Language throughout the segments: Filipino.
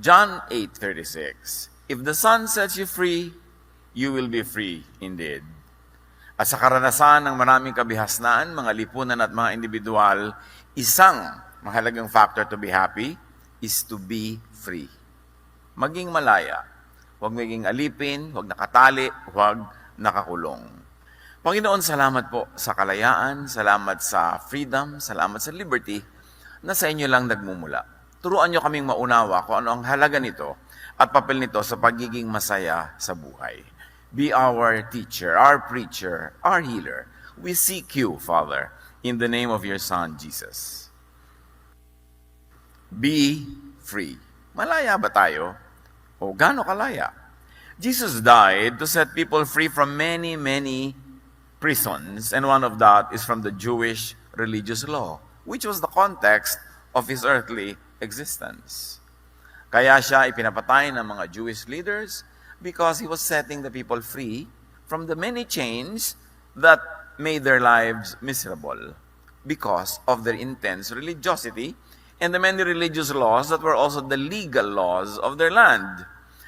John 8:36. If the Son sets you free, you will be free indeed. At sa karanasan ng maraming kabihasnaan, mga lipunan at mga individual, isang mahalagang factor to be happy is to be free. Maging malaya. Huwag maging alipin, huwag nakatali, huwag nakakulong. Panginoon, salamat po sa kalayaan, salamat sa freedom, salamat sa liberty na sa inyo lang nagmumula. Turuan niyo kaming maunawa kung ano ang halaga nito at papel nito sa pagiging masaya sa buhay. Be our teacher, our preacher, our healer. We seek you, Father, in the name of your Son, Jesus. Be free. Malaya ba tayo? O gaano kalaya? Jesus died to set people free from many, many prisons, and one of that is from the Jewish religious law, which was the context of his earthly existence. Kaya siya ipinapatay ng mga Jewish leaders because he was setting the people free from the many chains that made their lives miserable because of their intense religiosity and the many religious laws that were also the legal laws of their land.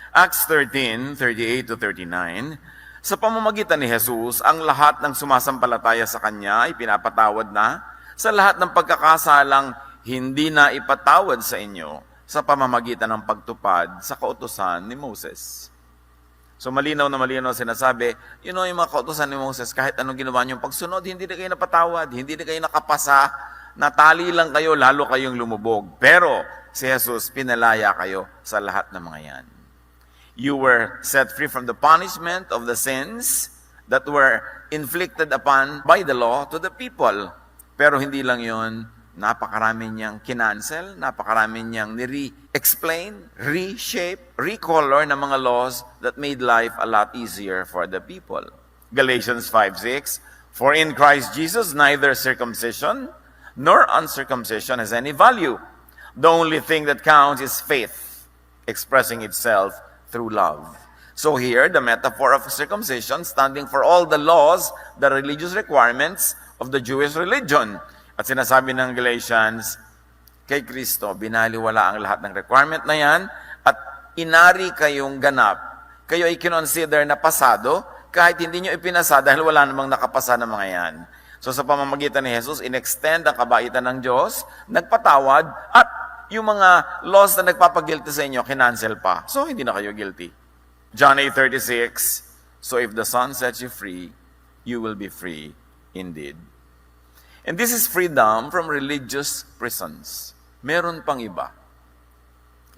Acts 13:38-39, sa pamamagitan ni Jesus, ang lahat ng sumasampalataya sa Kanya ay pinapatawad na sa lahat ng pagkakasalang hindi na ipatawad sa inyo sa pamamagitan ng pagtupad sa kautusan ni Moses. So malinaw na malinaw sinasabi, yung mga kautusan ni Moses, kahit anong ginawa niyong pagsunod, hindi na kayo napatawad, hindi na kayo nakapasa, natali lang kayo, lalo kayong lumubog. Pero si Jesus, pinalaya kayo sa lahat ng mga yan. You were set free from the punishment of the sins that were inflicted upon by the law to the people. Pero hindi lang yun, napakarami niyang kinancel, napakarami niyang ni-re-explain, reshape, recolor ng mga laws that made life a lot easier for the people. Galatians 5:6, for in Christ Jesus neither circumcision nor uncircumcision has any value. The only thing that counts is faith, expressing itself through love. So here, the metaphor of circumcision standing for all the laws, the religious requirements of the Jewish religion. At sinasabi ng Galatians, kay Kristo, binaliwala ang lahat ng requirement na yan at inari kayong ganap. Kayo ay kinonsider na pasado kahit hindi nyo ipinasa dahil wala namang nakapasa ng mga yan. So sa pamamagitan ni Jesus, in-extend ang kabaitan ng Diyos, nagpatawad, at yung mga laws na nagpapagilty sa inyo, kinancel pa. So hindi na kayo guilty. John 8:36, so if the Son sets you free, you will be free indeed. And this is freedom from religious prisons. Meron pang iba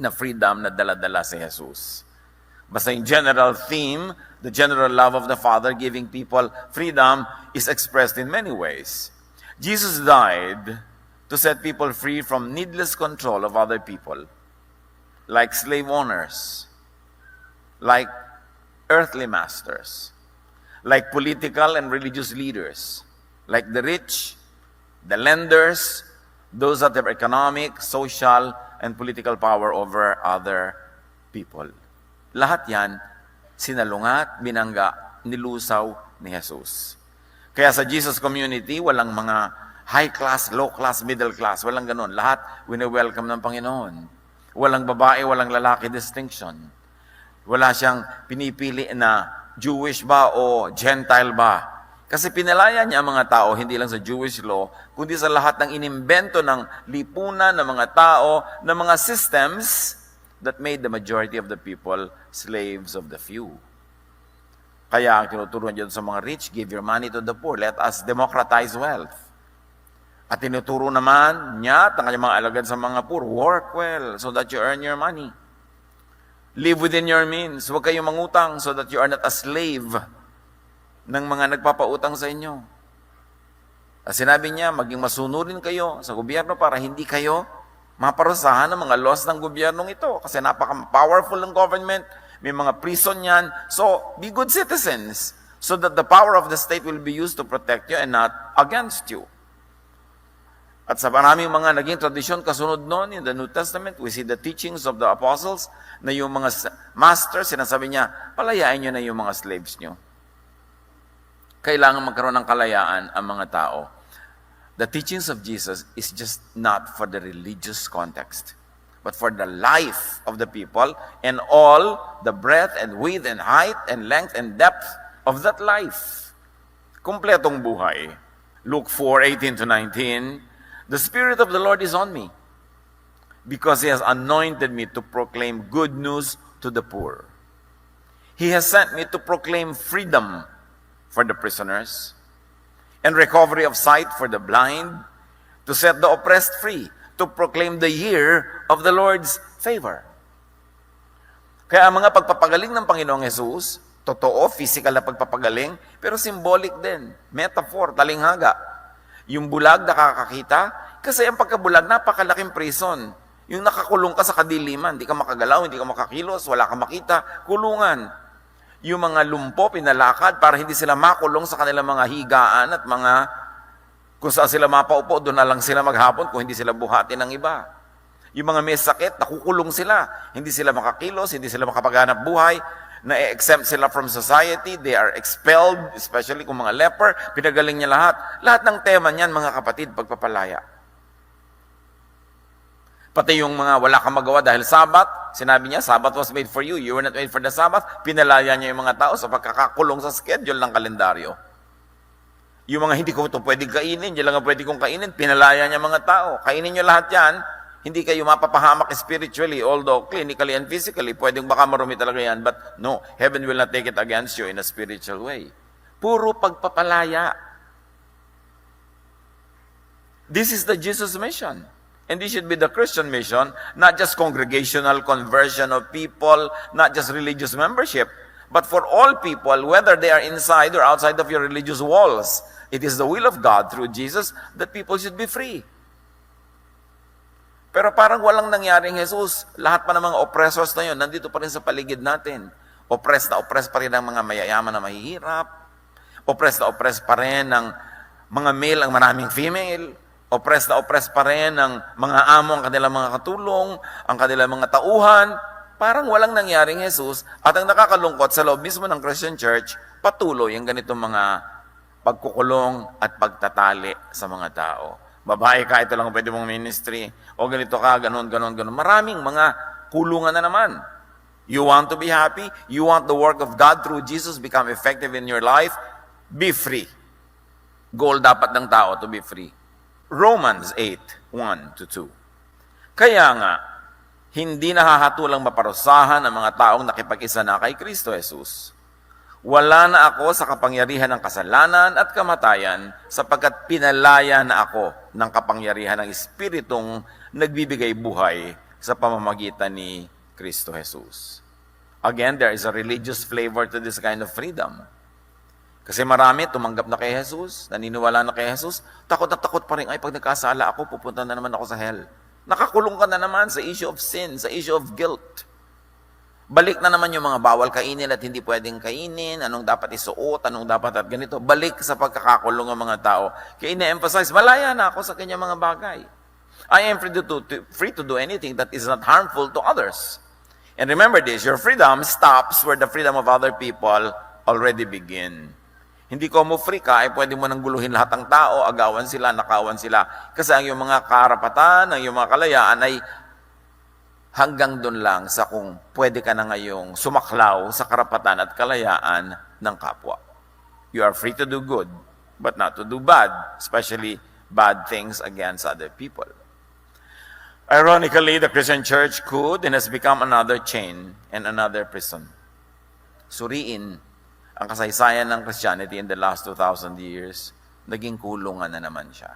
na freedom na dala-dala si Jesus. Basta yung general theme, the general love of the Father giving people freedom is expressed in many ways. Jesus died to set people free from needless control of other people, like slave owners, like earthly masters, like political and religious leaders, like the rich, the lenders, those that have economic, social, and political power over other people. Lahat yan, sinalungat, binangga, nilusaw ni Jesus. Kaya sa Jesus community, walang mga high class, low class, middle class, walang ganun. Lahat, wini-welcome ng Panginoon. Walang babae, walang lalaki distinction. Wala siyang pinipili na Jewish ba o Gentile ba. Kasi pinalaya niya ang mga tao, hindi lang sa Jewish law, kundi sa lahat ng inimbento ng lipunan, ng mga tao, ng mga systems that made the majority of the people slaves of the few. Kaya ang tinuturuan dyan sa mga rich, give your money to the poor. Let us democratize wealth. At tinuturo naman niya at ang kanyang mga alagad sa mga poor, work well so that you earn your money. Live within your means. Huwag kayong mangutang so that you are not a slave ng mga nagpapautang sa inyo. At sinabi niya, maging masunurin kayo sa gobyerno para hindi kayo maparusahan ng mga laws ng gobyernong ito. Kasi napaka-powerful ng government, may mga prison yan. So, be good citizens so that the power of the state will be used to protect you and not against you. At sa maraming mga naging tradisyon kasunod noon in the New Testament, we see the teachings of the apostles na yung mga masters, sinasabi niya, palayain nyo na yung mga slaves nyo. Kailangan magkaroon ng kalayaan ang mga tao. The teachings of Jesus is just not for the religious context, but for the life of the people and all the breadth and width and height and length and depth of that life. Kumpletong buhay. Luke 4:18 to 19, the Spirit of the Lord is on me, because He has anointed me to proclaim good news to the poor. He has sent me to proclaim freedom for the prisoners and recovery of sight for the blind, to set the oppressed free, to proclaim the year of the Lord's favor. Kaya ang mga pagpapagaling ng Panginoong Hesus, totoo, physical na pagpapagaling, pero symbolic din, metaphor, talinghaga. Yung bulag nakakakita, kasi ang pagkabulag, napakalaking prison. Yung nakakulong ka sa kadiliman, hindi ka makagalaw, hindi ka makakilos, wala ka makita, kulungan. Yung mga lumpo, pinalakad para hindi sila makulong sa kanilang mga higaan at mga kung saan sila mapaupo, doon na lang sila maghapon kung hindi sila buhatin ng iba. Yung mga may sakit, nakukulong sila. Hindi sila makakilos, hindi sila makapaghanap buhay, na-exempt sila from society, they are expelled, especially kung mga leper, pinagaling niya lahat. Lahat ng tema niyan, mga kapatid, pagpapalaya. Pati yung mga wala kang magawa dahil Sabat, sinabi niya, Sabat was made for you, you were not made for the Sabbath, pinalaya niya yung mga tao sa pagkakakulong sa schedule ng kalendaryo. Yung mga hindi ko ito pwedeng kainin, yan lang ang pwede kong kainin, pinalaya niya mga tao. Kainin niyo lahat yan, hindi kayo mapapahamak spiritually, although clinically and physically, pwedeng baka marumi talaga yan, but no, heaven will not take it against you in a spiritual way. Puro pagpapalaya. This is the Jesus mission. And this should be the Christian mission, not just congregational conversion of people, not just religious membership, but for all people, whether they are inside or outside of your religious walls. It is the will of God through Jesus that people should be free. Pero parang walang nangyaring Jesus. Lahat pa ng mga oppressors na yun, nandito pa rin sa paligid natin. Oppressed na oppressed pa rin ang mga mayayaman na mahihirap. Oppressed na oppressed pa rin ang mga male ang maraming female. Oppressed na oppressed pa rin ang mga amo ang kanilang mga katulong, ang kanilang mga tauhan. Parang walang nangyaring Jesus. At ang nakakalungkot sa loob mismo ng Christian Church, patuloy ang ganitong mga pagkukulong at pagtatali sa mga tao. Babae ka, ito lang pwede mong ministry. O ganito ka, ganun. Maraming mga kulungan na naman. You want to be happy? You want the work of God through Jesus become effective in your life? Be free. Goal dapat ng tao to be free. Romans 8:1-2. Kaya nga, hindi nahahatulang maparusahan ang mga taong nakipag-isa na kay Kristo Jesus. Wala na ako sa kapangyarihan ng kasalanan at kamatayan sapagkat pinalaya na ako ng kapangyarihan ng Espiritong nagbibigay buhay sa pamamagitan ni Kristo Jesus. Again, there is a religious flavor to this kind of freedom. Kasi marami tumanggap na kay Jesus, naniniwala na kay Jesus, takot na takot pa rin, ay pag nagkasala ako, pupunta na naman ako sa hell. Nakakulong ka na naman sa issue of sin, sa issue of guilt. Balik na naman yung mga bawal kainin at hindi pwedeng kainin, anong dapat isuot, anong dapat at ganito. Balik sa pagkakakulong ng mga tao. Kaya ina-emphasize, malaya na ako sa kanyang mga bagay. I am free to do anything that is not harmful to others. And remember this, your freedom stops where the freedom of other people already begin. Hindi ko mo free ka, ay pwede mo nang guluhin lahat ng tao, agawan sila, nakawan sila. Kasi ang iyong mga karapatan, ang iyong mga kalayaan ay hanggang doon lang sa kung pwede ka na ngayong sumaklaw sa karapatan at kalayaan ng kapwa. You are free to do good, but not to do bad, especially bad things against other people. Ironically, the Christian church could and has become another chain and another prison. Suriin ang kasaysayan ng Christianity in the last 2,000 years, naging kulungan na naman siya.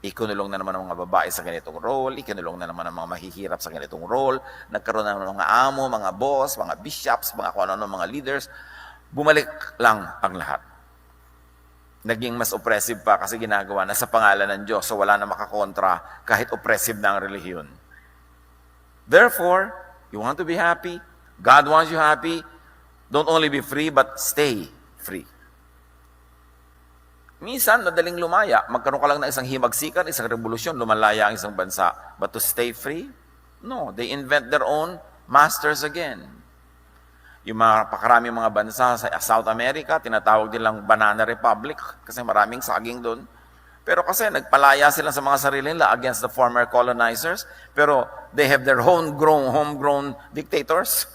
Ikinulong na naman ang mga babae sa ganitong role, ikinulong na naman ang mga mahihirap sa ganitong role, nagkaroon na naman ng mga amo, mga boss, mga bishops, mga kung ano-ano, mga leaders. Bumalik lang ang lahat. Naging mas oppressive pa kasi ginagawa na sa pangalan ng Diyos, so wala na makakontra kahit oppressive na ang relihiyon. Therefore, you want to be happy, God wants you happy, don't only be free, but stay free. Minsan, madaling lumaya. Magkaroon ka lang ng isang himagsikan, isang revolusyon, lumalaya ang isang bansa. But to stay free? No, they invent their own masters again. Yung mga pakaraming mga bansa sa South America, tinatawag nilang Banana Republic kasi maraming saging doon. Pero kasi nagpalaya sila sa mga sarili nila against the former colonizers, pero they have their homegrown dictators.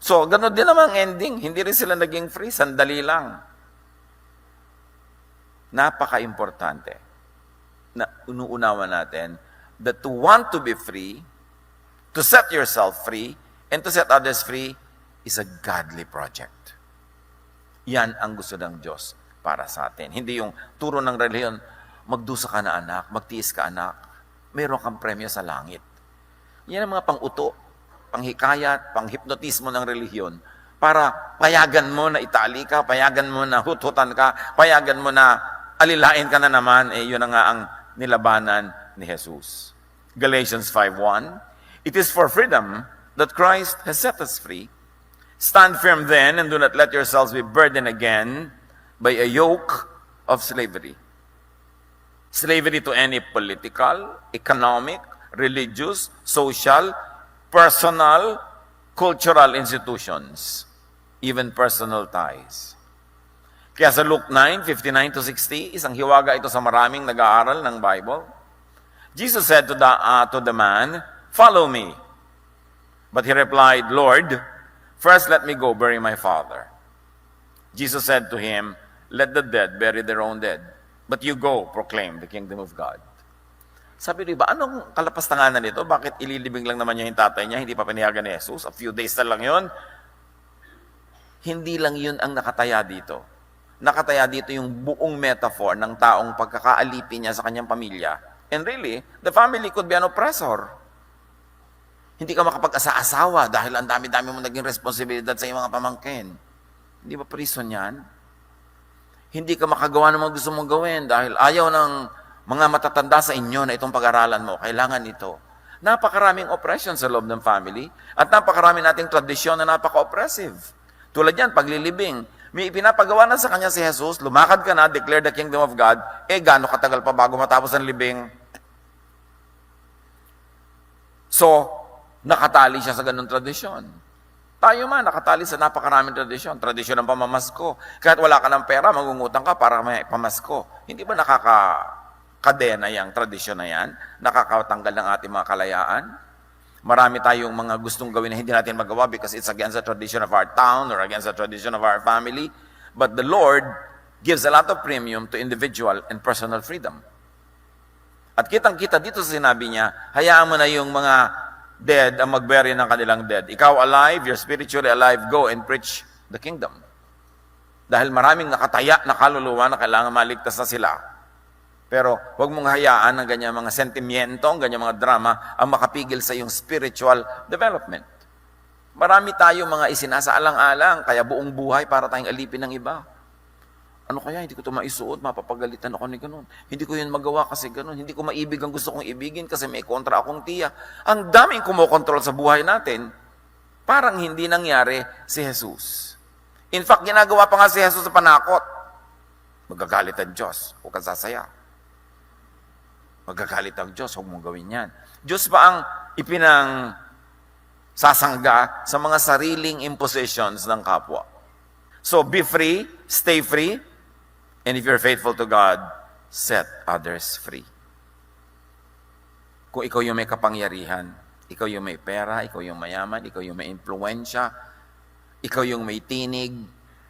So, ganun din naman ang ending. Hindi rin sila naging free, sandali lang. Napaka-importante na unuunawa natin that to want to be free, to set yourself free, and to set others free is a godly project. Yan ang gusto ng Diyos para sa atin. Hindi yung turo ng relihiyon, magdusa ka na anak, magtiis ka anak, meron kang premyo sa langit. Yan ang mga pang-uto, panghikayat, panghipnotismo ng relihiyon para payagan mo na itali ka, payagan mo na huthutan ka, payagan mo na alilain ka na naman, yun na nga ang nilabanan ni Jesus. Galatians 5:1, it is for freedom that Christ has set us free. Stand firm then, and do not let yourselves be burdened again by a yoke of slavery. Slavery to any political, economic, religious, social, personal, cultural institutions, even personal ties. Kaya sa Luke 9:59-60, isang hiwaga ito sa maraming nag-aaral ng Bible. Jesus said to the man, "Follow me." But he replied, "Lord, first let me go bury my father." Jesus said to him, "Let the dead bury their own dead, but you go proclaim the kingdom of God." Sabi rin ba, anong kalapastanganan nito? Bakit ililibing lang naman niya yung tatay niya, hindi pa pinayagan ni Jesus? A few days na lang yun. Hindi lang yun ang nakataya dito. Nakataya dito yung buong metaphor ng taong pagkakaalipin niya sa kanyang pamilya. And really, the family could be an oppressor. Hindi ka makapag-asa-asawa dahil ang dami-dami mo naging responsibilidad sa iyong mga pamangkin. Hindi ba prison yan? Hindi ka makagawa ng mga gusto mong gawin dahil ayaw ng mga matatanda sa inyo na itong pag-aralan mo. Kailangan ito. Napakaraming oppression sa loob ng family at napakaraming nating tradisyon na napaka-oppressive. Tulad yan, paglilibing. May ipinapagawa na sa kanya si Jesus, lumakad ka na, declare the kingdom of God, gaano katagal pa bago matapos ang libing? So, nakatali siya sa ganung tradisyon. Tayo man, nakatali sa napakaraming tradisyon. Tradisyon ng pamamasko. Kahit wala ka ng pera, magungutang ka para may pamasko. Hindi ba nakakakadena yung tradisyon na yan? Nakakatanggal ng ating mga kalayaan? Marami tayong mga gustong gawin na hindi natin magawa because it's against the tradition of our town or against the tradition of our family. But the Lord gives a lot of premium to individual and personal freedom. At kitang-kita dito sa sinabi niya, hayaan mo na yung mga dead ang magbury ng kanilang dead. Ikaw alive, you're spiritually alive, go and preach the kingdom. Dahil maraming nakataya na kaluluwa na kailangan maligtas na sila. Pero huwag mong hayaan ang ganyan mga sentimiento, ang ganyan mga drama, ang makapigil sa iyong spiritual development. Marami tayong mga isinasaalang-alang, kaya buong buhay para tayong alipin ng iba. Ano kaya, hindi ko ito maisuot, mapapagalitan ako ni ganun. Hindi ko yun magawa kasi ganun. Hindi ko maibig ang gusto kong ibigin kasi may kontra akong tiya. Ang daming kumokontrol sa buhay natin, parang hindi nangyari si Jesus. In fact, ginagawa pa nga si Jesus sa panakot. Magagalit ang Diyos, huwag kang sasaya. Magagalit ang Diyos, huwag mong gawin yan. Diyos pa ang ipinang sasangga sa mga sariling impositions ng kapwa. So, be free, stay free, and if you're faithful to God, set others free. Kung ikaw yung may kapangyarihan, ikaw yung may pera, ikaw yung mayaman, ikaw yung may impluensya, ikaw yung may tinig,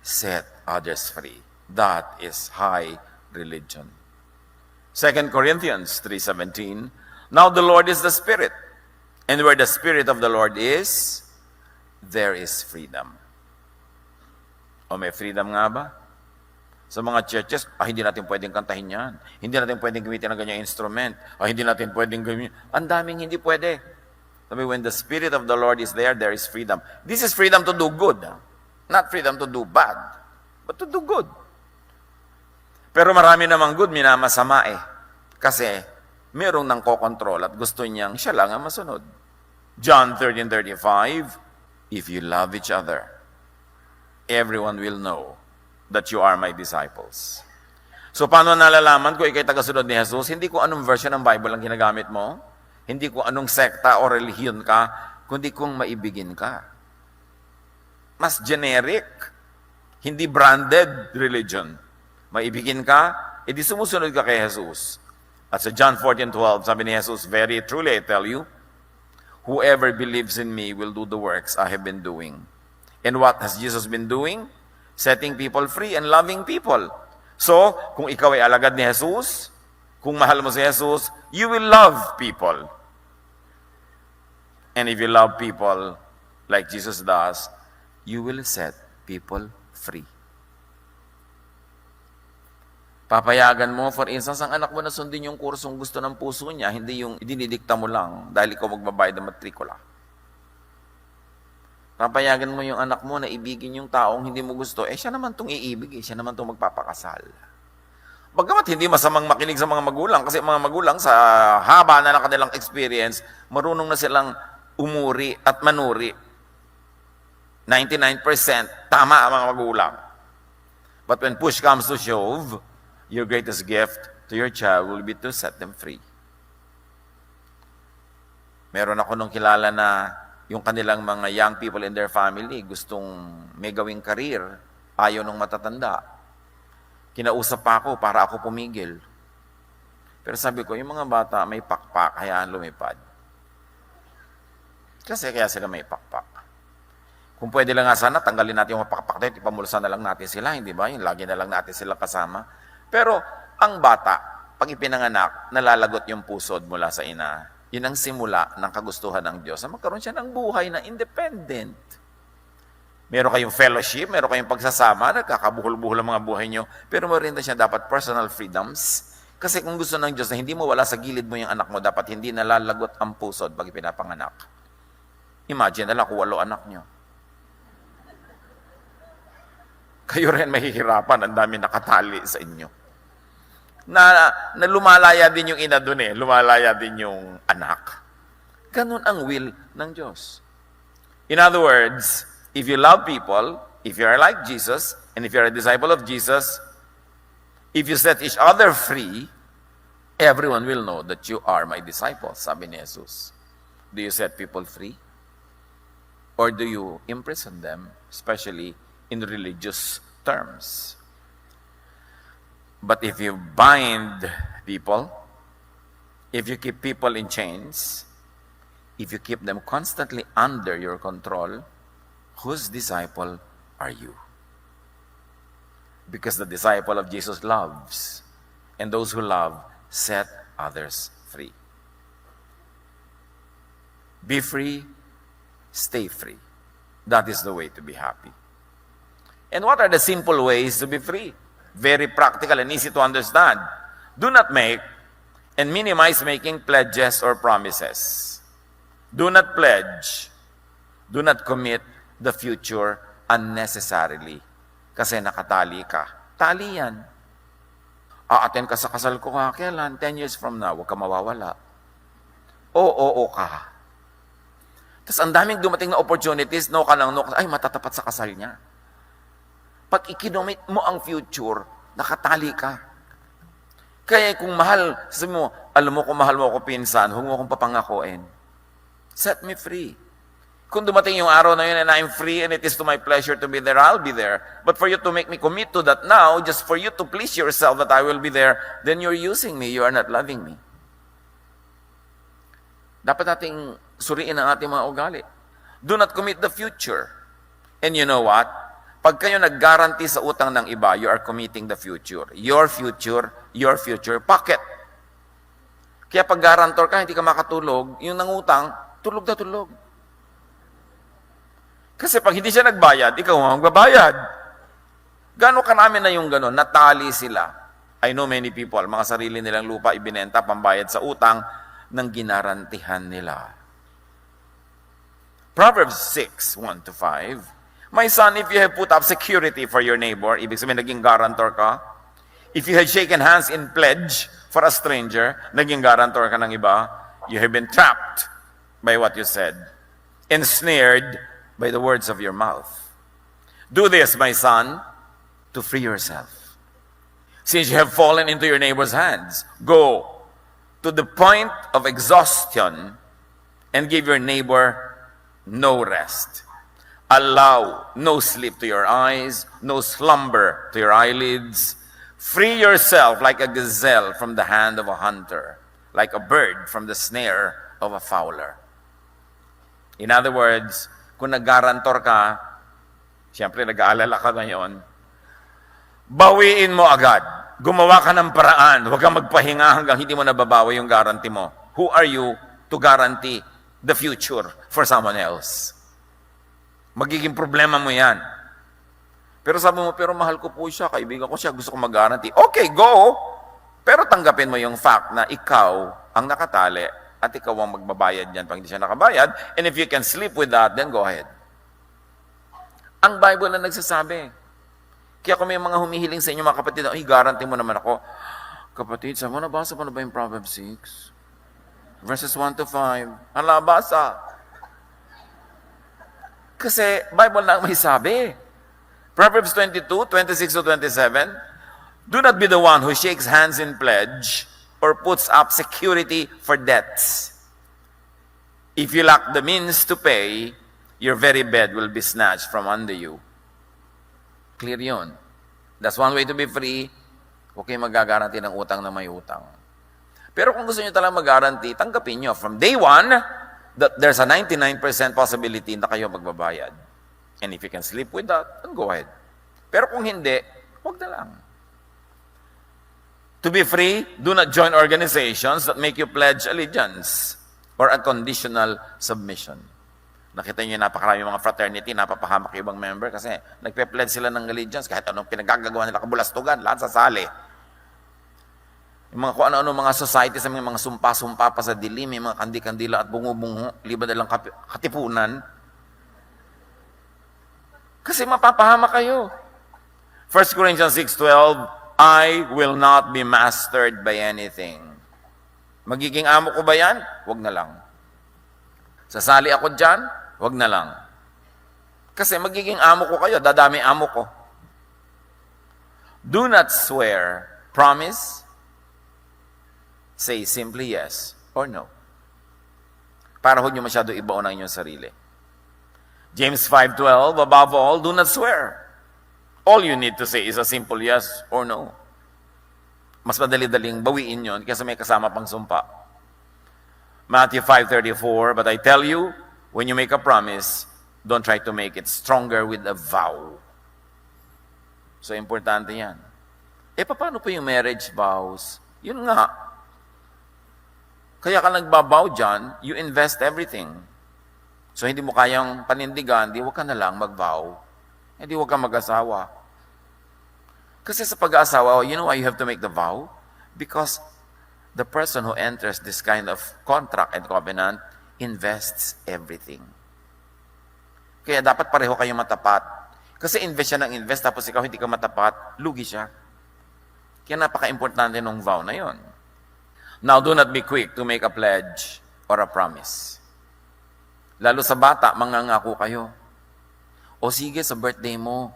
set others free. That is high religion. 2 Corinthians 3:17, now the Lord is the Spirit, and where the Spirit of the Lord is, there is freedom. O may freedom nga ba? Sa mga churches, hindi natin pwedeng kantahin yan. Hindi natin pwedeng gamitin ng ganyang instrument. Hindi natin pwedeng gamitin. Ang daming hindi pwede. Sabi, when the Spirit of the Lord is there, there is freedom. This is freedom to do good. Not freedom to do bad, but to do good. Pero marami namang good, minamasama Kasi merong nang kokontrol at gusto niyang siya lang ang masunod. John 13:35, if you love each other, everyone will know that you are my disciples. So paano nalalaman kung ikay tagasunod ni Jesus? Hindi ko anong version ng Bible ang ginagamit mo. Hindi ko anong sekta o relihiyon ka, kundi kung maibigin ka. Mas generic, hindi branded religion. Maibigin ka, edi sumusunod ka kay Jesus. At sa John 14:12, sabi ni Jesus, "Very truly I tell you, whoever believes in me will do the works I have been doing." And what has Jesus been doing? Setting people free and loving people. So, kung ikaw ay alagad ni Jesus, kung mahal mo si Jesus, you will love people. And if you love people like Jesus does, you will set people free. Papayagan mo, for instance, ang anak mo na sundin yung kursong gusto ng puso niya, hindi yung dinidikta mo lang dahil ikaw magbabayad ng matrikula. Papayagan mo yung anak mo na ibigin yung taong hindi mo gusto, siya naman itong iibig, siya naman itong magpapakasal. Bagamat hindi masamang makinig sa mga magulang, kasi mga magulang sa haba na ng kanilang experience, marunong na silang umuri at manuri. 99% tama ang mga magulang. But when push comes to shove, your greatest gift to your child will be to set them free. Meron ako nung kilala na yung kanilang mga young people in their family gustong may gawing career, ayaw nung matatanda. Kinausap pa ako para ako pumigil. Pero sabi ko, yung mga bata may pakpak, hayaan lumipad. Kasi kaya sila may pakpak. Kung pwede lang nga sana, tanggalin natin yung pakpak na yun, ipamulsa na lang natin sila, hindi ba? Yung lagi na lang natin sila kasama. Pero ang bata, pag ipinanganak, nalalagot yung pusod mula sa ina. Yun ang simula ng kagustuhan ng Diyos na magkaroon siya ng buhay na independent. Meron kayong fellowship, meron kayong pagsasama, nagkakabuhol-buhol ang mga buhay nyo, pero meron din siya dapat personal freedoms. Kasi kung gusto ng Diyos na hindi mo wala sa gilid mo yung anak mo, dapat hindi nalalagot ang pusod pag ipinapanganak. Imagine na lang kung 8 anak nyo. Kayo rin mahihirapan, ang dami nakatali sa inyo. Na lumalaya din yung ina dun lumalaya din yung anak. Ganun ang will ng Diyos. In other words, if you love people, if you are like Jesus, and if you are a disciple of Jesus, if you set each other free, everyone will know that you are my disciples, sabi ni Jesus. Do you set people free? Or do you imprison them, especially in religious terms? But if you bind people, if you keep people in chains, if you keep them constantly under your control, whose disciple are you? Because the disciple of Jesus loves, and those who love set others free. Be free, stay free. That is the way to be happy. And what are the simple ways to be free? Very practical and easy to understand. Do not make and minimize making pledges or promises. Do not pledge. Do not commit the future unnecessarily. Kasi nakatali ka. Tali yan. Aaten ka sa kasal ko kailan? 10 years from now, huwag ka mawawala. Oo ka. Tapos ang daming dumating na opportunities, no ka lang, ay matatapat sa kasal niya. Pag ikinomit mo ang future, nakatali ka. Kaya kung mahal, sabi mo, alam mo kung mahal mo ako pinsan, huwag mo akong papangakuin. Set me free. Kung dumating yung araw na yun and I'm free and it is to my pleasure to be there, I'll be there. But for you to make me commit to that now, just for you to please yourself that I will be there, then you're using me, you are not loving me. Dapat nating suriin ang ating mga ugali. Do not commit the future. And you know what? Pag kayo nag-guarantee sa utang ng iba, you are committing the future. Your future pocket. Kaya pag guarantor ka, hindi ka makatulog, yung nangutang, tulog na tulog. Kasi pag hindi siya nagbayad, ikaw ang magbabayad. Gano'n karami na yung gano'n, natali sila. I know many people, mga sarili nilang lupa ibinenta, pambayad sa utang, ng ginarantihan nila. Proverbs 6, 1-5, My son, if you have put up security for your neighbor, ibig sabihin naging guarantor ka, if you had shaken hands in pledge for a stranger, naging guarantor ka ng iba, you have been trapped by what you said, ensnared by the words of your mouth. Do this, my son, to free yourself. Since you have fallen into your neighbor's hands, go to the point of exhaustion and give your neighbor no rest. Allow no sleep to your eyes, no slumber to your eyelids, Free yourself like a gazelle from the hand of a hunter, like a bird from the snare of a fowler. In other words, kung nag-garantor ka, siyempre nag-aalala ka ngayon, bawiin mo agad. Gumawa ka ng paraan. Huwag kang magpahinga hanggang hindi mo nababawi yung guarantee mo. Who are you to guarantee the future for someone else? Magiging problema mo yan. Pero sabi mo, pero mahal ko po siya, kaibigan ko siya, gusto ko mag-guarantee. Okay, go! Pero tanggapin mo yung fact na ikaw ang nakatali at ikaw ang magbabayad yan pag hindi siya nakabayad. And if you can sleep with that, then go ahead. Ang Bible na nagsasabi. Kaya kung may mga humihiling sa inyo mga kapatid, ay, guarantee mo naman ako. Kapatid, sabi mo, nabasa mo na ba yung Proverbs 6? Verses 1 to 5. Hala, basa. Kasi Bible na ang may sabi. Proverbs 22, 26 to 27, do not be the one who shakes hands in pledge or puts up security for debts. If you lack the means to pay, your very bed will be snatched from under you. Clear yun. That's one way to be free. Huwag kayong mag-guarantee ng utang na may utang. Pero kung gusto nyo talagang mag-guarantee, tanggapin nyo from day one that there's a 99% possibility na kayo magbabayad. And if you can sleep with that, then go ahead. Pero kung hindi, huwag na lang. To be free, do not join organizations that make you pledge allegiance or a conditional submission. Nakita niyo napakarami mga fraternity, napapahamak yung ibang member kasi nagpe-pledge sila ng allegiance kahit anong pinagagagawa nila, kabulastugan, lahat sasali. Yung mga kung ano-ano mga societies, may mga sumpa-sumpa pa sa dilim, may mga kandi-kandila at bungo-bungo, liba na lang katipunan. Kasi mapapahama kayo. 1 Corinthians 6:12, I will not be mastered by anything. Magiging amo ko ba yan? Huwag na lang. Sasali ako dyan? Huwag na lang. Kasi magiging amo ko kayo, dadami amo ko. Do not swear. Promise? Say simply yes or no. Para huwag nyo masyado ibaon ang inyong sarili. James 5:12, above all, do not swear. All you need to say is a simple yes or no. Mas madali-daling bawiin yon kasi may kasama pang sumpa. Matthew 5:34, but I tell you, when you make a promise, don't try to make it stronger with a vow. So, importante yan. Paano po yung marriage vows? Yun nga. Kaya ka nagbabow dyan, you invest everything. So, hindi mo kayang panindigan, di huwag ka na lang mag-vow. Hindi huwag ka mag-asawa. Kasi sa pag-aasawa, you know why you have to make the vow? Because the person who enters this kind of contract and covenant invests everything. Kaya dapat pareho kayo matapat. Kasi invest siya ng invest, tapos ikaw hindi ka matapat, lugi siya. Kaya napaka-importante ng vow na yon. Now, do not be quick to make a pledge or a promise. Lalo sa bata, mangangako kayo. O sige, sa birthday mo,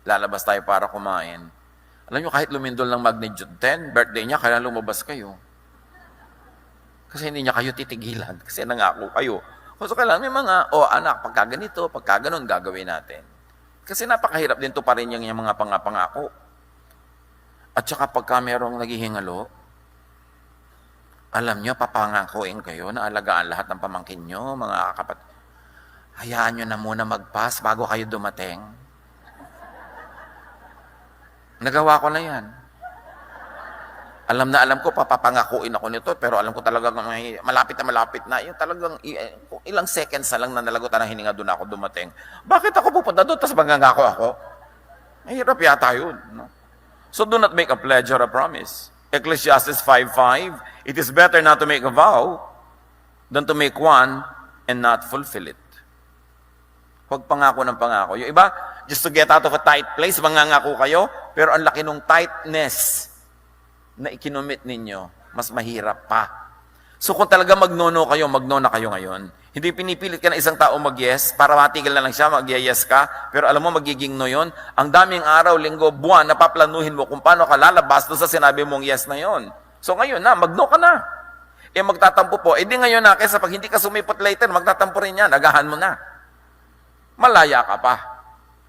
lalabas tayo para kumain. Alam nyo, kahit lumindol ng magnitude 10, birthday niya, kaya lumabas kayo. Kasi hindi niya kayo titigilan. Kasi nangako kayo. So, kailangan may mga, anak, pagka ganito, pagka ganon, gagawin natin. Kasi napakahirap din to pa rin yung mga pangako. At saka pagka merong naghihingalo, alam nyo, papangakuin kayo na alagaan lahat ng pamangkin nyo, mga kapatid. Hayaan nyo na muna mag-pass bago kayo dumating. Nagawa ko na yan. Alam ko, papapangakuin ako nito, pero alam ko talagang malapit na. Yung talagang ilang seconds na lang na nalagutan ng hininga doon ako dumating. Bakit ako pupunta doon, tapos mangangako ako? Mahirap yata yun. No? So do not make a pledge or a promise. Ecclesiastes 5:5, it is better not to make a vow than to make one and not fulfill it. Huwag pangako ng pangako. Yung iba, just to get out of a tight place, mangangako kayo, pero ang laki ng tightness na ikinomit ninyo, mas mahirap pa. So kung talaga magnono kayo, magno na kayo ngayon. Hindi pinipilit ka na isang tao mag-yes, para matigil na lang siya, mag-yes ka, pero alam mo, magiging no yun. Ang daming araw, linggo, buwan, napaplanuhin mo kung paano ka lalabas doon sa sinabi mong yes na yon. So ngayon na, magno ka na. Magtatampo po. Di ngayon na, kaysa pag hindi ka sumipot later, magtatampo rin yan, agahan mo na. Malaya ka pa.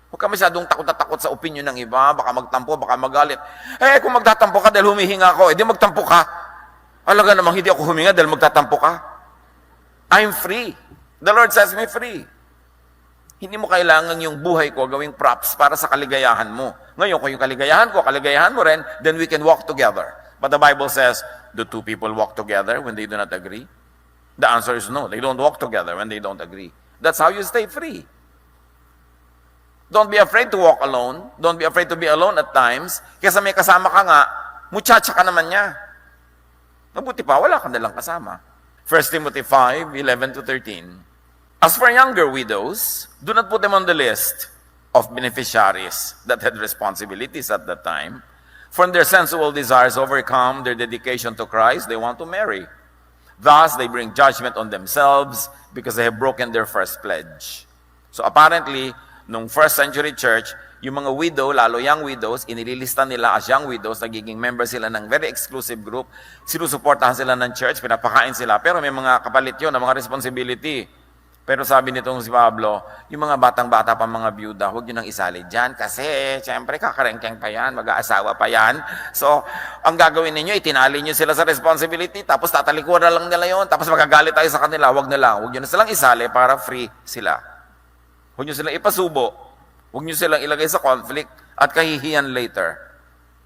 Huwag ka masyadong takot na takot sa opinion ng iba, baka magtampo, baka magalit. Eh, kung magtatampo ka dahil humihinga ako, edi magtampo ka. Alaga namang hindi ako huminga dahil magtatampo ka. I'm free. The Lord says me free. Hindi mo kailangan yung buhay ko gawing props para sa kaligayahan mo. Ngayon, kung yung kaligayahan mo rin, then we can walk together. But the Bible says, do two people walk together when they do not agree? The answer is no. They don't walk together when they don't agree. That's how you stay free. Don't be afraid to walk alone. Don't be afraid to be alone at times. Kesa may kasama ka nga, muchacha ka naman niya. Mabuti pa, wala kang dalang kasama. 1 Timothy 5:11-13. As for younger widows, do not put them on the list of beneficiaries that had responsibilities at that time. For their sensual desires overcome their dedication to Christ, they want to marry. Thus, they bring judgment on themselves because they have broken their first pledge. So apparently, nung first century church, yung mga widow, lalo young widows, inililista nila as young widows, nagiging member sila ng very exclusive group, sinusuportahan sila ng church, pinapakain sila, pero may mga kapalit yun, mga responsibility. Pero sabi nitong si Pablo, yung mga batang-bata pa mga byuda, huwag nyo nang isali dyan kasi, siyempre, kakarengkeng pa yan, mag-aasawa pa yan. So, ang gagawin ninyo, itinali nyo sila sa responsibility, tapos tatalikuran na lang nila yun, tapos magagalit tayo sa kanila, huwag na lang. Huwag nyo na silang isali para free sila. Huwag nyo silang ipasubo. Huwag nyo silang ilagay sa conflict at kahihiyan later.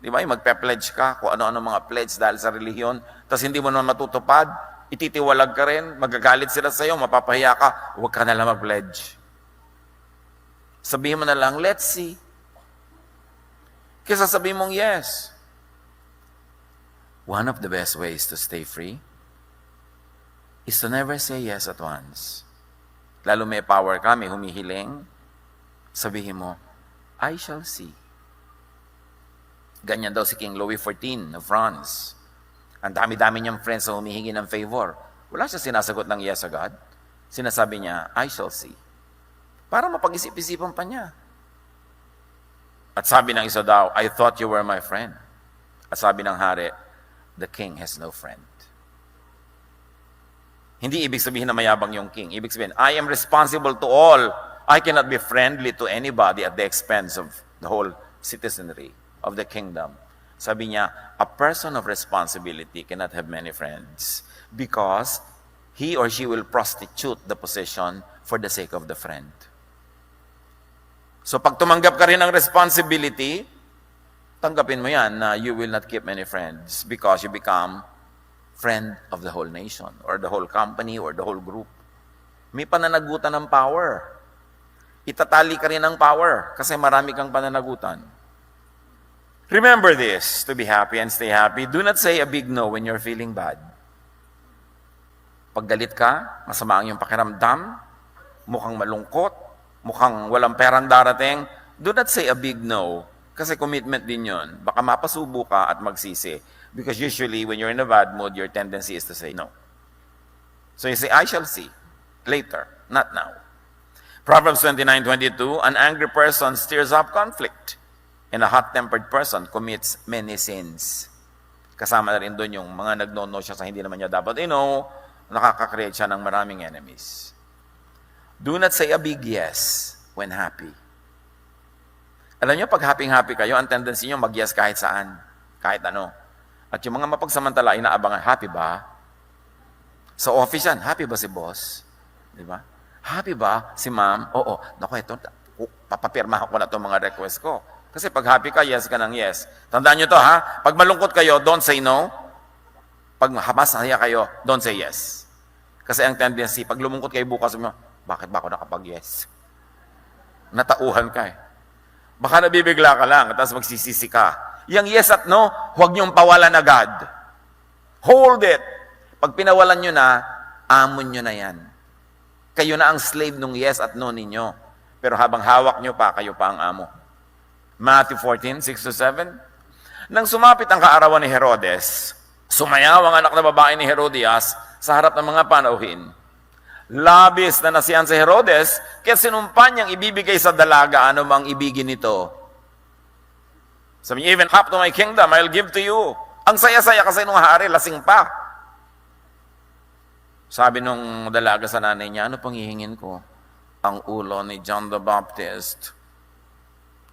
Di ba? Magpe-pledge ka kung ano-ano mga pledge dahil sa relihiyon, tapos hindi mo naman matutupad, ititiwalag ka rin, magagalit sila sa iyo, mapapahiya ka, huwag ka na lang mag-pledge. Sabihin mo na lang, let's see. Kesa sabihin mong yes. One of the best ways to stay free is to never say yes at once. Lalo may power ka, may humihiling, sabihin mo, I shall see. Ganyan daw si King Louis XIV of France. Ang dami-dami niyang friends na humihingi ng favor. Wala siya sinasagot ng yes agad. Sinasabi niya, I shall see. Para mapag-isip-isipan pa niya. At sabi ng isa daw, I thought you were my friend. At sabi ng hari, the king has no friend. Hindi ibig sabihin na mayabang yung king. Ibig sabihin, I am responsible to all. I cannot be friendly to anybody at the expense of the whole citizenry of the kingdom. Sabi niya, a person of responsibility cannot have many friends because he or she will prostitute the position for the sake of the friend. So pag tumanggap ka rin ng responsibility, tanggapin mo yan na you will not keep many friends because you become friend of the whole nation or the whole company or the whole group. May pananagutan ng power. Itatali ka rin ng power kasi marami kang pananagutan. Remember this, to be happy and stay happy. Do not say a big no when you're feeling bad. Pag galit ka, masama ang iyong pakiramdam, mukhang malungkot, mukhang walang perang darating, do not say a big no. Kasi commitment din yun. Baka mapasubo ka at magsisi. Because usually, when you're in a bad mood, your tendency is to say no. So you say, I shall see. Later, not now. Proverbs 29:22, an angry person stirs up conflict. And a hot-tempered person commits many sins. Kasama na rin doon yung mga nagno-no siya sa hindi naman niya dapat nakaka-create siya ng maraming enemies. Do not say a big yes when happy. Alam niyo, pag happy-happy kayo, ang tendency niyo mag-yes kahit saan, kahit ano. At yung mga mapagsamantala, inaabangan, happy ba? Sa office yan, happy ba si boss? Di ba? Happy ba si ma'am? Oo. Naku, ito, papapirmahan ko na itong mga request ko. Kasi pag happy ka, yes ka ng yes. Tandaan nyo to ha, pag malungkot kayo, don't say no. Pag masaya kayo, don't say yes. Kasi ang tendency, pag lumungkot kayo bukas, bakit ba ako nakapag-yes? Natauhan ka eh. Baka nabibigla ka lang, tapos magsisisi ka. Yang yes at no, huwag niyong pawalan agad. Hold it. Pag pinawalan nyo na, amon nyo na yan. Kayo na ang slave ng yes at no ninyo. Pero habang hawak nyo pa, kayo pa ang amo. Matthew 14:6-7. Nang sumapit ang kaarawan ni Herodes, sumayaw ang anak na babae ni Herodias sa harap ng mga panauhin. Labis na nasiyan si Herodes, kaya sinumpa niyang ibibigay sa dalaga ano mang ibigin nito. Sabi niya, even half to my kingdom, I'll give to you. Ang saya-saya kasi nung hari, lasing pa. Sabi nung dalaga sa nanay niya, ano pang hihingin ko? Ang ulo ni John the Baptist.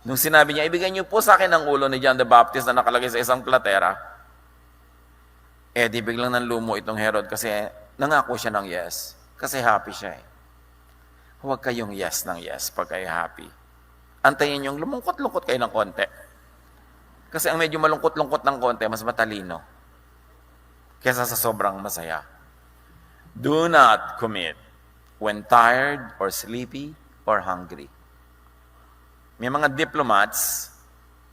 Nung sinabi niya, ibigay niyo po sa akin ang ulo ni John the Baptist na nakalagay sa isang platera, di biglang nanlumo itong Herod kasi nangako siya ng yes. Kasi happy siya eh. Huwag kayong yes ng yes pag kayo happy. Antayin yung lumungkot-lungkot kayo ng konti. Kasi ang medyo malungkot-lungkot ng konti, mas matalino. Kesa sa sobrang masaya. Do not commit when tired or sleepy or hungry. May mga diplomats,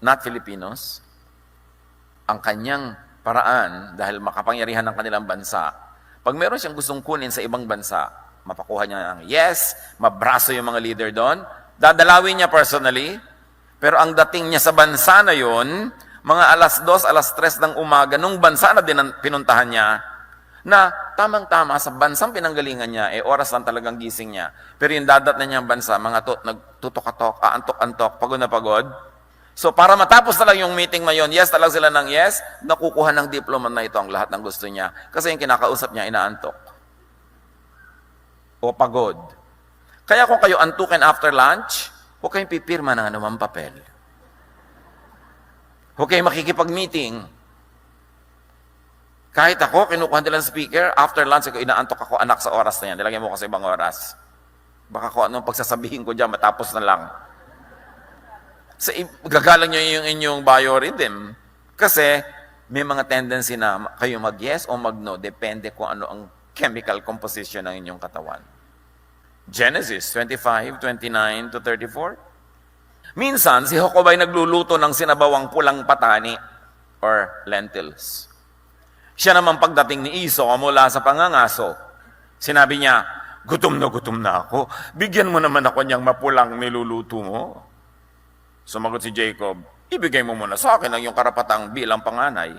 not Filipinos, ang kanyang paraan dahil makapangyarihan ng kanilang bansa, pag meron siyang gustong kunin sa ibang bansa, mapakuha niya ng yes, mabraso yung mga leader doon, dadalawin niya personally, pero ang dating niya sa bansa na yun, mga alas 2, alas 3 ng umaga, nung bansa na din pinuntahan niya, na tamang-tama sa bansang pinanggalingan niya, oras lang talagang gising niya. Pero yung dadat na niyang bansa, mga nagtutok-atok, antok-antok, pagod na pagod. So para matapos na lang yung meeting na yun, yes talaga sila ng yes, nakukuha ng diplomat na ito ang lahat ng gusto niya. Kasi yung kinakausap niya, inaantok. O pagod. Kaya kung kayo antukin after lunch, huwag kayong pipirma ng anumang papel. Huwag kayong makikipag-meeting. Kahit ako, kinukuha nila ng speaker, after lunch, inaantok ako, anak, sa oras na yan. Nilagyan mo ko sa ibang oras. Baka kung anong pagsasabihin ko dyan, matapos na lang. Gagalang nyo yung inyong biorhythm. Kasi may mga tendency na kayo mag-yes o mag-no, depende kung ano ang chemical composition ng inyong katawan. Genesis 25:29-34. Minsan, si Jacob ay nagluluto ng sinabawang pulang patani or lentils. Siya naman pagdating ni Esau mula sa pangangaso, sinabi niya, gutom na ako. Bigyan mo naman ako niyang mapulang niluluto mo. Sumagot si Jacob, ibigay mo muna sa akin ang iyong karapatang bilang panganay.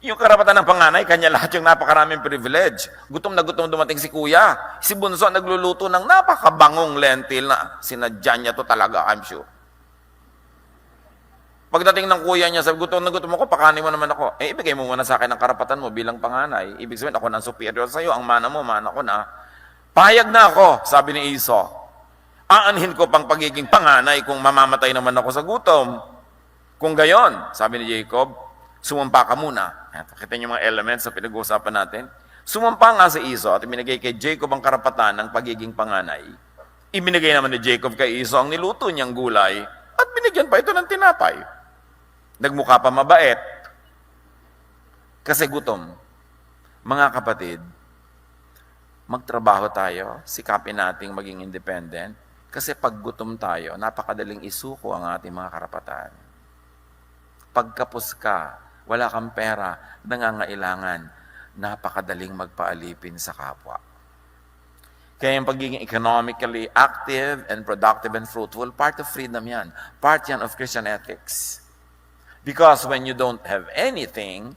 Yung karapatan ng panganay, kanya lahat yung napakaraming privilege. Gutom na gutom dumating si kuya. Si Bunso nagluluto ng napakabangong lentil na sinadya niya to talaga, I'm sure. Pagdating ng kuya niya, sabi, gutom na gutom ako, pakanin mo naman ako. Ibigay mo muna sa akin ang karapatan mo bilang panganay. Ibig sabihin, ako ng superior sa'yo, ang mana mo, mana ko na. Payag na ako, sabi ni Esau. Aanhin ko pang pagiging panganay kung mamamatay naman ako sa gutom. Kung gayon, sabi ni Jacob, sumampa ka muna. Pakita niyo mga elements na pinag-uusapan natin. Sumampa nga si Esau at ibinigay kay Jacob ang karapatan ng pagiging panganay. Ibinigay naman ni Jacob kay Esau ang niluto niyang gulay at binigyan pa ito ng tinapay. Nagmukha pa mabait. Kasi gutom. Mga kapatid, magtrabaho tayo, sikapin nating maging independent, kasi pag gutom tayo, napakadaling isuko ang ating mga karapatan. Pagkapos ka, wala kang pera, nangangailangan, napakadaling magpaalipin sa kapwa. Kaya yung pagiging economically active and productive and fruitful, part of freedom yan. Part yan of Christian ethics. Because when you don't have anything,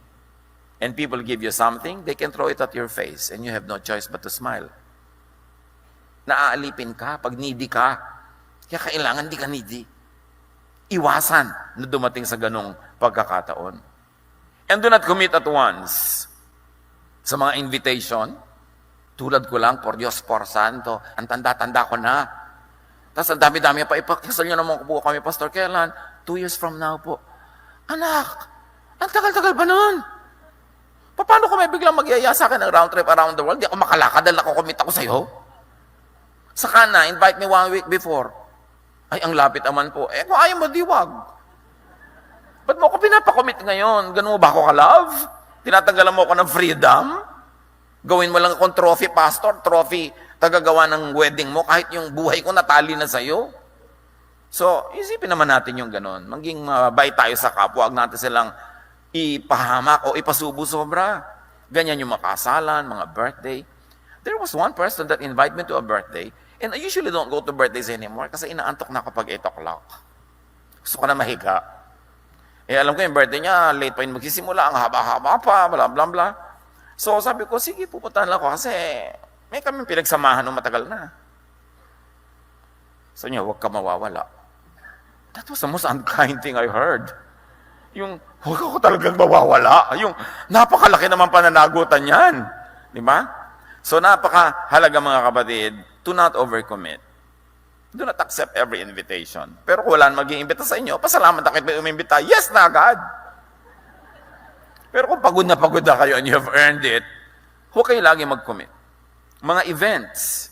and people give you something, they can throw it at your face, and you have no choice but to smile. Naaalipin ka, pag needy ka, kaya kailangan di ka needy. Iwasan na dumating sa ganong pagkakataon. And do not commit at once sa mga invitation. Tulad ko lang, por Dios, por Santo, ang tanda-tanda ko na. Tapos ang dami-dami pa, ipakasal nyo naman po kami, Pastor, kailan? 2 years from now po. Anak, ang tagal-tagal pa nun. Paano ko may biglang magyaya sa akin ng round trip around the world? Di ako makalakad dahil nakukomit ako sa'yo. Saka na, invite me 1 week before. Ay, ang lapit naman po. Kung ayaw mo, diwag. Ba't mo ako pinapakomit ngayon? Ganun mo ba ako ka-love? Tinatanggalan mo ako ng freedom? Gawin mo lang akong trophy pastor, trophy tagagawa ng wedding mo, kahit yung buhay ko natali na sa'yo. So, isipin naman natin yung ganun. Maging mabait tayo sa kapwa, huwag natin silang ipahamak o ipasubo sobra. Ganyan yung makasalan, mga birthday. There was one person that invited me to a birthday, and I usually don't go to birthdays anymore kasi inaantok na kapag 8 o'clock. Gusto ko na mahiga. Alam ko yung birthday niya, late pa yun magsisimula, ang haba-haba pa, bla bla bla. So sabi ko, sige, pupuntahan lang ako kasi may kami pinagsamahan ng matagal na. So niya, huwag ka mawawala. That was the most unkind thing I heard. Yung, huwag ako talagang mawawala. Yung, napakalaki naman pananagutan yan. Di ba? So, napakahalaga mga kapatid, to not overcommit. Do not accept every invitation. Pero kung wala mag-iimbita sa inyo, pasalamat na kayo umimbita. Yes na agad. Pero kung pagod na kayo and you have earned it, huwag kayo lagi mag-commit. Mga events.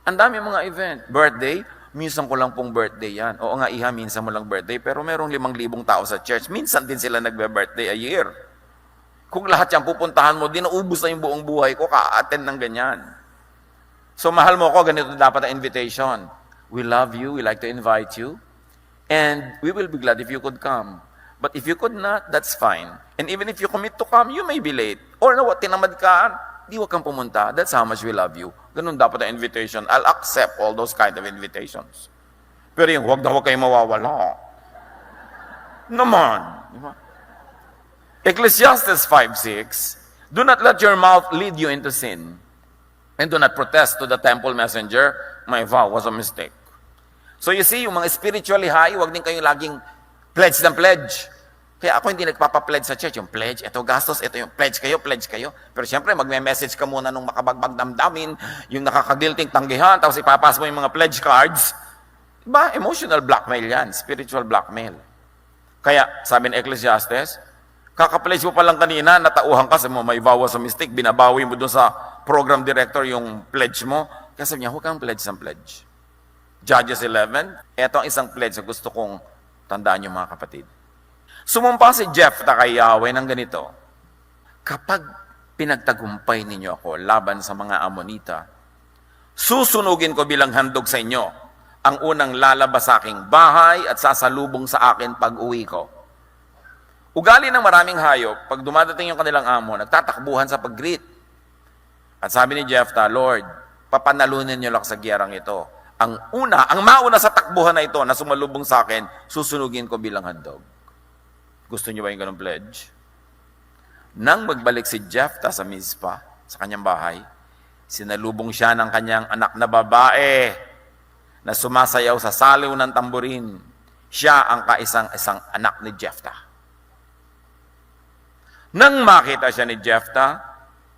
Ang dami mga event. Birthday, minsan ko lang pong birthday yan. Oo nga, iha, minsan mo lang birthday. Pero merong 5,000 tao sa church. Minsan din sila nagbe-birthday a year. Kung lahat yan pupuntahan mo, di naubos na yung buong buhay ko, ka-attend ng ganyan. So mahal mo ko, ganito dapat ang invitation. We love you, we like to invite you, and we will be glad if you could come. But if you could not, that's fine. And even if you commit to come, you may be late. Or na what, tinamad ka, di wag kang pumunta. That's how much we love you. Ganun dapat ang invitation. I'll accept all those kind of invitations. Pero yung huwag na huwag kayo mawawala. Naman. Diba? Ecclesiastes 5:6, do not let your mouth lead you into sin, and do not protest to the temple messenger, my vow was a mistake. So you see, yung mga spiritually high, huwag din kayo laging pledge ng pledge. Kaya ako hindi nagpapa-pledge sa church. Yung pledge, ito gastos, ito yung pledge kayo. Pero siyempre, magme-message ka muna nung makabagbag damdamin, yung nakakagilting tanggihan, tapos ipapas mo yung mga pledge cards. Diba? Emotional blackmail yan. Spiritual blackmail. Kaya, sabi ni Ecclesiastes, kaka-pledge mo pa lang kanina, natauhan ka, sabi mo, may vow sa mistake, binabawi mo doon sa program director yung pledge mo. Kaya sabi niya, huwag kang pledge ng pledge. Judges 11, ito ang isang pledge na gusto kong tandaan niyo mga kapatid. Sumumpa si Jephthah kay Yahweh ng ganito, kapag pinagtagumpay ninyo ako laban sa mga Amonita, susunugin ko bilang handog sa inyo ang unang lalabas sa aking bahay at sasalubong sa akin pag-uwi ko. Ugali ng maraming hayop, pag dumadating yung kanilang amo, nagtatakbuhan sa pag-greet. At sabi ni Jephthah, Lord, papanalunin niyo lang sa giyerang ito. Ang mauna sa takbuhan na ito na sumalubong sa akin, susunugin ko bilang handog. Gusto niyo ba yung ganong pledge? Nang magbalik si Jephthah sa Mizpah, sa kanyang bahay, sinalubong siya ng kanyang anak na babae na sumasayaw sa saliw ng tamburin. Siya ang kaisang-isang anak ni Jephthah. Nang makita siya ni Jephthah,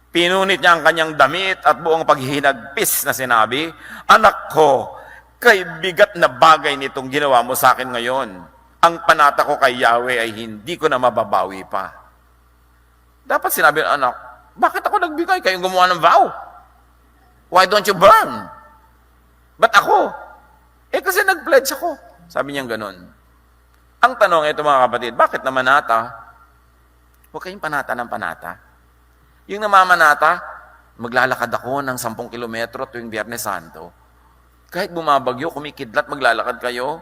pinunit niya ang kanyang damit at buong paghihinagpis na sinabi, anak ko, kay bigat na bagay nitong ginawa mo sa akin ngayon. Ang panata ko kay Yahweh ay hindi ko na mababawi pa. Dapat sinabi ng anak, bakit ako nagbigay? Kayong gumawa ng vow. Why don't you burn? Ba't ako? Kasi nag-pledge ako. Sabi niya ganun. Ang tanong ito mga kapatid, bakit naman nata? Huwag kayong panata ng panata. Yung namamanata, maglalakad ako ng 10 kilometro tuwing Biyernes Santo. Kahit bumabagyo, kumikidlat, maglalakad kayo.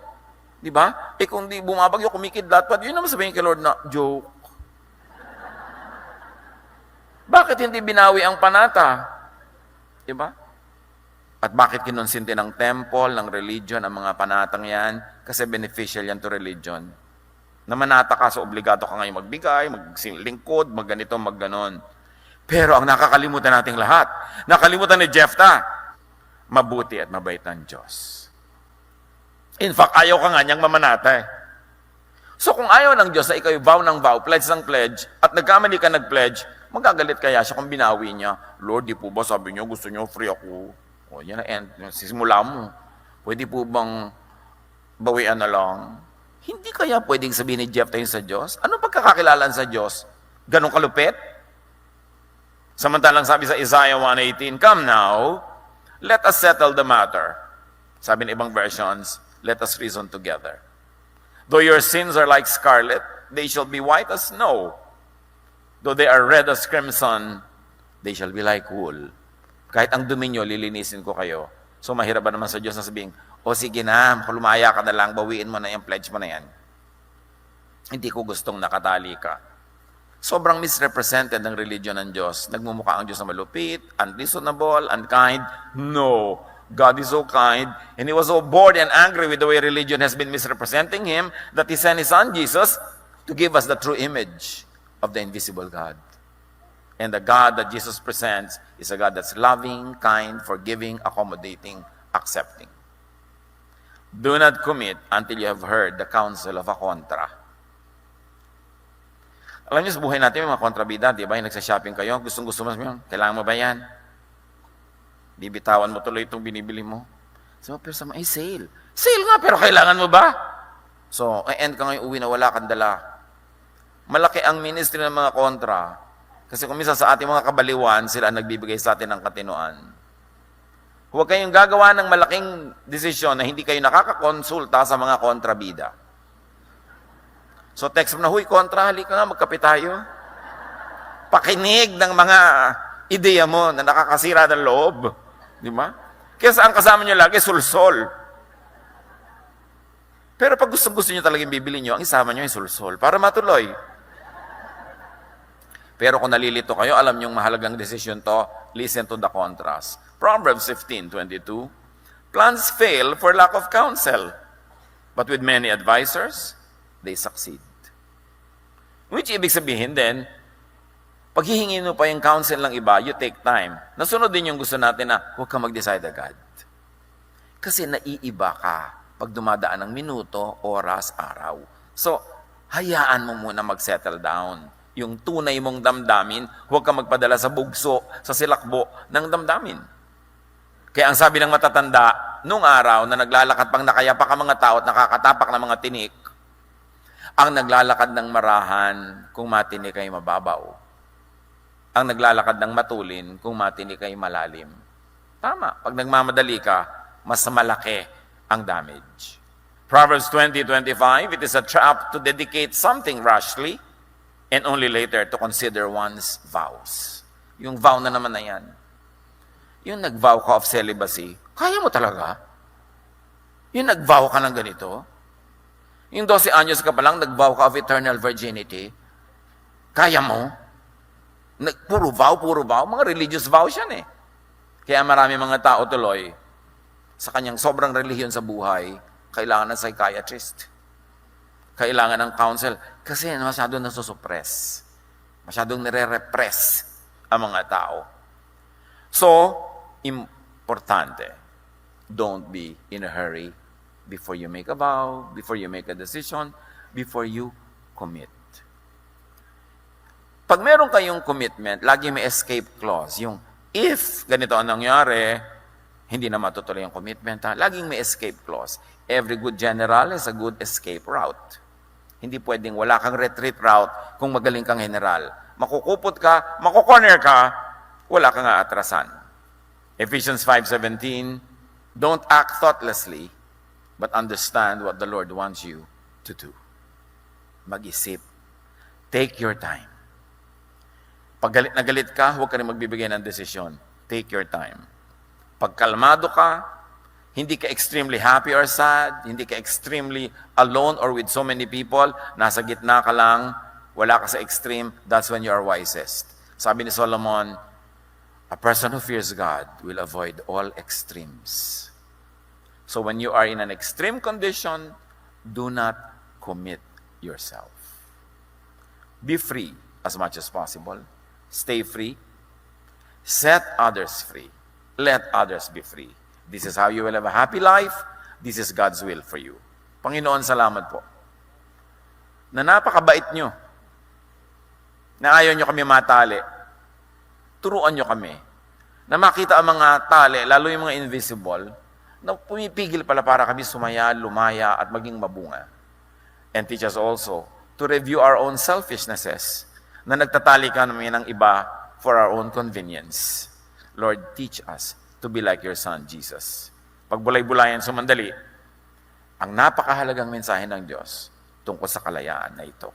Di ba? Kung di bumabagyo, kumikidlat pa, yun naman sabihin kay Lord na, joke. Bakit hindi binawi ang panata? Di ba? At bakit kinonsinti ng temple, ng religion, ang mga panatang yan? Kasi beneficial yan to religion. Namanata ka, so obligado ka ngayon magbigay, maglingkod, magganito, magganon. Pero ang nakakalimutan nating lahat, nakalimutan ni Jephthah, mabuti at mabait ng Diyos. In fact, ayaw ka nga niyang mamanata eh. So kung ayaw ng Diyos na ikaw vow ng vow, pledge ng pledge, at nagkamali ka nag-pledge, magagalit kaya siya kung binawi niya, Lord, di po ba sabi niyo, gusto niyo free ako? O yan na end, sisimula mo. Pwede po bang bawian na lang? Hindi kaya pwedeng sabihin ni Jephthah yun sa Diyos? Anong pagkakakilalan sa Diyos? Ganong kalupit? Samantalang sabi sa Isaiah 1:18, come now, let us settle the matter. Sabi ng ibang versions, let us reason together. Though your sins are like scarlet, they shall be white as snow. Though they are red as crimson, they shall be like wool. Kahit ang dumi nyo, lilinisin ko kayo. So mahirap ba naman sa Diyos na sabihin, o sige na, lumaya ka na lang, bawiin mo na yung pledge mo na yan. Hindi ko gustong nakatali ka. Sobrang misrepresented ng religion ng Diyos. Nagmumukha ang Diyos na malupit, unreasonable, unkind. No. God is so kind, and He was so bored and angry with the way religion has been misrepresenting Him that He sent His Son, Jesus, to give us the true image of the invisible God. And the God that Jesus presents is a God that's loving, kind, forgiving, accommodating, accepting. Do not commit until you have heard the counsel of a contra. Alam niyo sa buhay natin, may mga kontrabida, di ba? Yung nagsashopping kayo, gustong-gusto mo, kailangan mo ba yan? Bibitawan mo tuloy itong binibili mo. So, pero sa mga, sale. Sale nga, pero kailangan mo ba? So, end ka ngayon uwi na wala kang dala. Malaki ang ministry ng mga kontra. Kasi kung minsan sa ating mga kabaliwan, sila ang nagbibigay sa atin ng katinuan. Huwag kayong gagawa ng malaking desisyon na hindi kayo nakakakonsulta sa mga kontrabida. So, text mo na, huy, kontra, halika nga, magkape tayo. Pakinig ng mga ideya mo na nakakasira ng loob. Di ba? Kaya ang kasama nyo lagi, sulsol. Pero pag gusto nyo talagang bibili nyo, ang isama nyo ay sulsol para matuloy. Pero kung nalilito kayo, alam nyo mahalagang desisyon to, listen to the contrast. Proverbs 15:22, plans fail for lack of counsel, but with many advisors, they succeed. Which ibig sabihin din, pag hihingin mo pa yung counsel ng iba, you take time. Nasunod din yung gusto natin na huwag ka mag-decide agad. Kasi naiiba ka pag dumadaan ng minuto, oras, araw. So, hayaan mo muna mag-settle down. Yung tunay mong damdamin, huwag ka magpadala sa bugso, sa silakbo ng damdamin. Kaya ang sabi ng matatanda, nung araw na naglalakad pang nakayapak ang mga tao at nakakatapak ng mga tinik, ang naglalakad ng marahan, kung matinik ay mababaw. Ang naglalakad ng matulin, kung matinik ay malalim. Tama. Pag nagmamadali ka, mas malaki ang damage. Proverbs 20:25, it is a trap to dedicate something rashly and only later to consider one's vows. Yung vow na naman na yan. Yung nag-vow ka of celibacy, kaya mo talaga? Yung nag-vow ka ng ganito? Yung 12 anyos ka pa lang, nag-vow ka of eternal virginity, kaya mo? Puro vow. Mga religious vows yan eh. Kaya marami mga tao tuloy, sa kanyang sobrang relihiyon sa buhay, kailangan ng psychiatrist. Kailangan ng counsel. Kasi masyadong nasusupress. Masyadong nire-repress ang mga tao. So, importante, don't be in a hurry before you make a vow, before you make a decision, before you commit. Pag meron kayong commitment, lagi may escape clause. Yung if ganito ang nangyari, hindi na matutuloy yung commitment. Laging may escape clause. Every good general has a good escape route. Hindi pwedeng wala kang retreat route kung magaling kang general. Makukupot ka, makukorner ka, wala kang aatrasan. Ephesians 5:17, don't act thoughtlessly, but understand what the Lord wants you to do. Mag-isip. Take your time. Pag galit na galit ka, huwag ka rin magbibigay ng desisyon. Take your time. Pag kalmado ka, hindi ka extremely happy or sad, hindi ka extremely alone or with so many people, nasa gitna ka lang, wala ka sa extreme, that's when you are wisest. Sabi ni Solomon, a person who fears God will avoid all extremes. So when you are in an extreme condition, do not commit yourself. Be free as much as possible. Stay free. Set others free. Let others be free. This is how you will have a happy life. This is God's will for you. Panginoon, salamat po. Na napakabait nyo. Na ayaw nyo kami matali. Turuan nyo kami. Na makita ang mga tali, lalo yung mga invisible, na pumipigil pala para kami sumaya, lumaya, at maging mabunga. And teach us also to review our own selfishnesses na nagtatali ka namin ng iba for our own convenience. Lord, teach us to be like your Son, Jesus. Pagbulay-bulayan sumandali, ang napakahalagang mensahe ng Diyos tungkol sa kalayaan na ito.